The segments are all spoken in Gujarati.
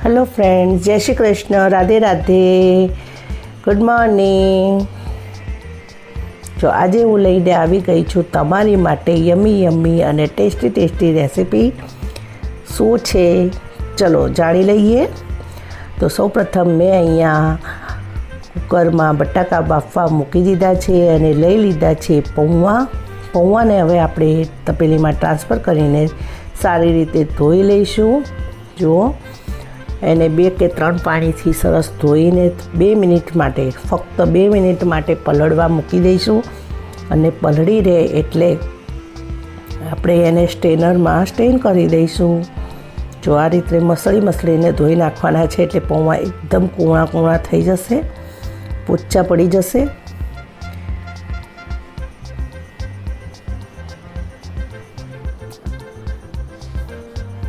हेलो फ्रेंड्स, जय श्री कृष्ण, राधे राधे, गुड मॉर्निंग। जो आज हूँ लईने આવી ગઈ છું તમારી માટે યમી યમી અને ટેસ્ટી રેસીપી શું છે ચલો જાણી લઈએ। તો સૌપ્રથમ મેં અહીંયા કુકરમાં બટાકા બાફવા મૂકી દીધા છે અને લઈ લીધા છે પૌવાને હવે આપણે તપેલીમાં ટ્રાન્સફર કરીને સારી રીતે ધોઈ લઈશું। જુઓ એને 2 કે 3 પાણીથી સરસ ધોઈને 2 મિનિટ માટે ફક્ત 2 મિનિટ માટે પલળવા મૂકી દઈશું અને પલળી રહે એટલે આપણે એને સ્ટ્રેનરમાં સ્ટ્રેન કરી દઈશું। જો આ રીતે મસળીને ધોઈ નાખવાના છે એટલે પૌવા એકદમ કૂણા થઈ જશે, પોચા પડી જશે।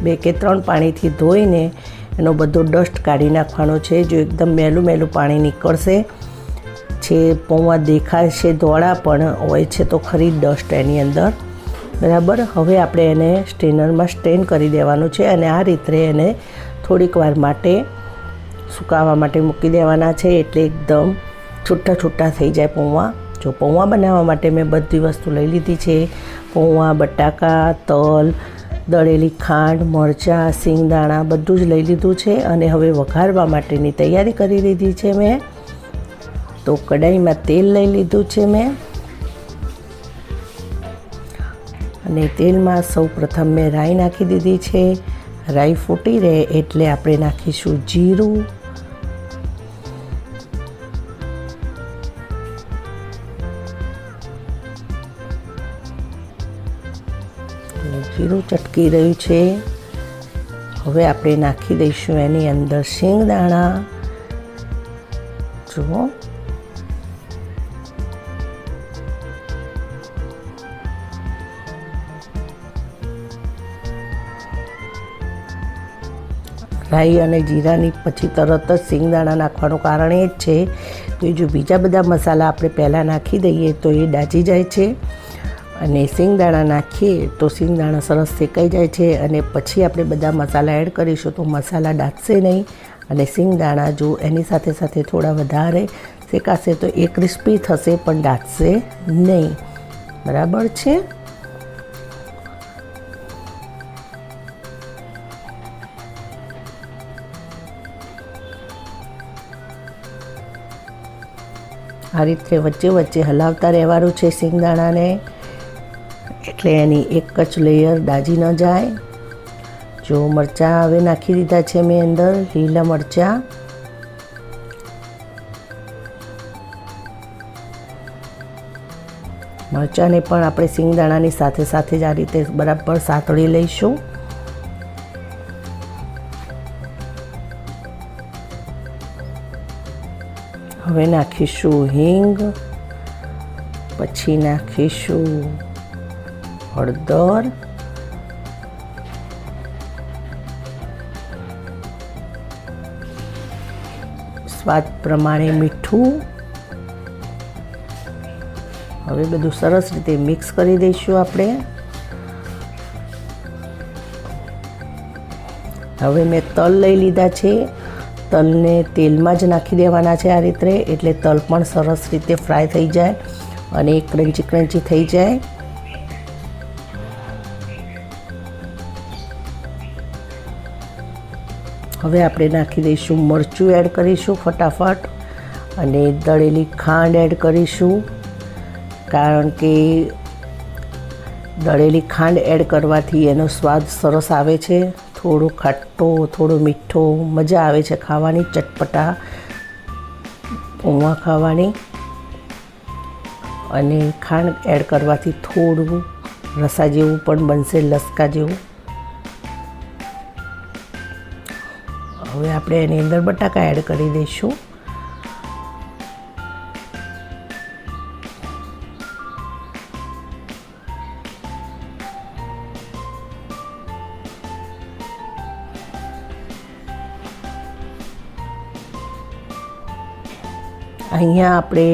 બે કે 3 પાણીથી ધોઈને એનો બધો ડસ્ટ કાઢી નાખવાનો છે। જો એકદમ મેલું પાણી નીકળશે છે, પૌવા દેખાશે ધોળા પણ હોય છે તો ખરી ડસ્ટ એની અંદર, બરાબર। હવે આપણે એને સ્ટ્રેનરમાં સ્ટ્રેન કરી દેવાનું છે અને આ રીતે એને થોડીક વાર માટે સુકાવા માટે મૂકી દેવાના છે એટલે એકદમ છૂટા થઈ જાય પૌવા। જો પૌવા બનાવવા માટે મેં બધી વસ્તુ લઈ લીધી છે, પૌવા, બટાકા, તલ, દળેલી ખાંડ, મરચાં, સિંગદાણા બધું જ લઈ લીધું છે અને હવે વઘારવા માટેની તૈયારી કરી લીધી છે મેં। તો કઢાઈમાં તેલ લઈ લીધું છે મેં અને તેલમાં સૌપ્રથમ મેં રાઈ નાખી દીધી છે। રાઈ ફૂટી રહે એટલે આપણે નાખીશું જીરું, જીરું ચટકી રહ્યું છે। હવે આપણે નાખી દઈશું એની અંદર સિંગદાણા। જુઓ રાઈ અને જીરાની પછી તરત જ સિંગદાણા નાખવાનું કારણ એ જ છે કે જો બીજા બધા મસાલા આપણે પહેલાં નાખી દઈએ તો એ દાજી જાય છે અને સિંગદાણા નાખીએ તો સિંગદાણા સરસ શેકાઈ જાય છે અને પછી આપણે બધા મસાલા એડ કરીશું તો મસાલા દાટશે નહીં અને સિંગદાણા જો એની સાથે થોડા વધારે શેકાશે તો એ ક્રિસ્પી થશે પણ દાટશે નહીં, બરાબર છે। આ રીતે વચ્ચે હલાવતા રહેવાનું છે સિંગદાણાને એટલે એની એક જ લેયર દાજી ન જાય। જો મરચાં હવે નાખી દીધા છે મેં અંદર, લીલા મરચાં, મરચાંને પણ આપણે સિંગદાણાની સાથે જ આ રીતે બરાબર સાતળી લઈશું। હવે નાખીશું હિંગ, પછી નાખીશું હળદર, સ્વાદ પ્રમાણે મીઠું। હવે બધું સરસ રીતે મિક્સ કરી દઈશું આપણે। હવે મેં તલ લઈ લીધા છે, તલને તેલમાં જ નાખી દેવાના છે આ રીતે એટલે તલ પણ સરસ રીતે ફ્રાય થઈ જાય અને ક્રન્ચી થઈ જાય। હવે આપણે નાખી દઈશું મરચું એડ કરીશું ફટાફટ અને દળેલી ખાંડ એડ કરીશું કારણ કે દળેલી ખાંડ એડ કરવાથી એનો સ્વાદ સરસ આવે છે, થોડો ખાટો થોડો મીઠો, મજા આવે છે ખાવાની, ચટપટા પૌવા ખાવાની। અને ખાંડ એડ કરવાથી થોડું રસા જેવું પણ બનશે, લસકા જેવું। હવે આપણે એની અંદર બટાકા એડ કરી દઈશું। અહીંયા આપણે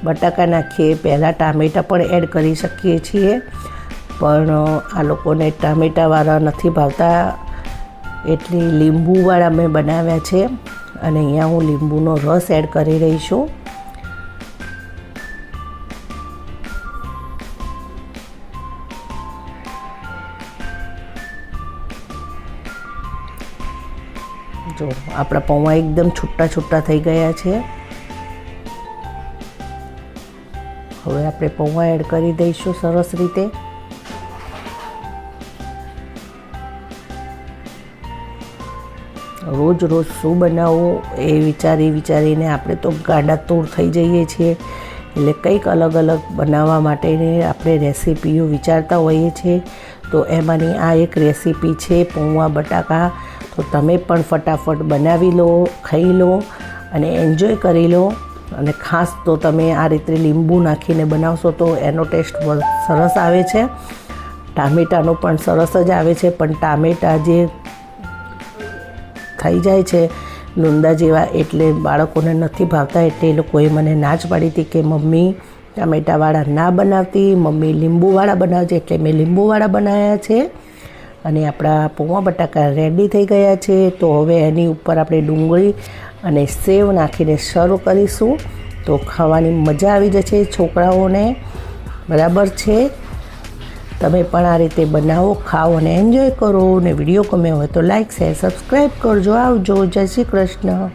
બટાકા નાખીએ પહેલાં ટામેટાં પણ એડ કરી શકીએ છીએ, પણ આ લોકોને ટામેટાવાળા નથી ભાવતા એટલે લીંબુવાળા મેં બનાવ્યા છે અને અહીંયા હું લીંબુનો રસ એડ કરી રહી છું. જો આપણા પૌવા એકદમ છૂટા છૂટા થઈ ગયા છે. હવે આપણે પૌવા એડ કરી દઈશું સરસ રીતે. રોજ રોજ શું બનાવવું એ વિચારીને આપણે તો ગાડા તૂર થઈ જઈએ છીએ. એટલે કંઈક અલગ અલગ બનાવવા માટેની આપણે રેસીપીઓ વિચારતા હોઈએ છીએ. તો એમાંની આ એક રેસીપી છે પૌવા બટાકા. તો તમે પણ ફટાફટ બનાવી લો, ખાઈ લો અને એન્જોય કરી લો. અને ખાસ તો તમે આ રીતે લીંબુ નાખીને બનાવશો તો એનો ટેસ્ટ સરસ આવે છે. ટામેટાનો પણ સરસ જ આવે છે, પણ ટામેટા જે થઈ જાય છે લૂંદા જેવા એટલે બાળકોને નથી ભાવતા. એટલે એ લોકોએ મને ના જ પાડી હતી કે મમ્મી ટામેટાવાળા ના બનાવતી, મમ્મી લીંબુવાળા બનાવજે. એટલે મેં લીંબુવાળા બનાવ્યા છે. અને આપણા પૌવા બટાકા રેડી થઈ ગયા છે. તો હવે એની ઉપર આપણે ડુંગળી અને સેવ નાખીને સર્વ કરીશું. તો ખાવાની મજા આવી જશે છોકરાઓને. બરાબર છે. તમે પણ આ રીતે બનાવો, ખાઓ અને એન્જોય કરો. અને વિડીયો ગમ્યો હોય તો લાઈક, શેર, સબસ્ક્રાઈબ કરજો. આવજો. જય શ્રી કૃષ્ણ.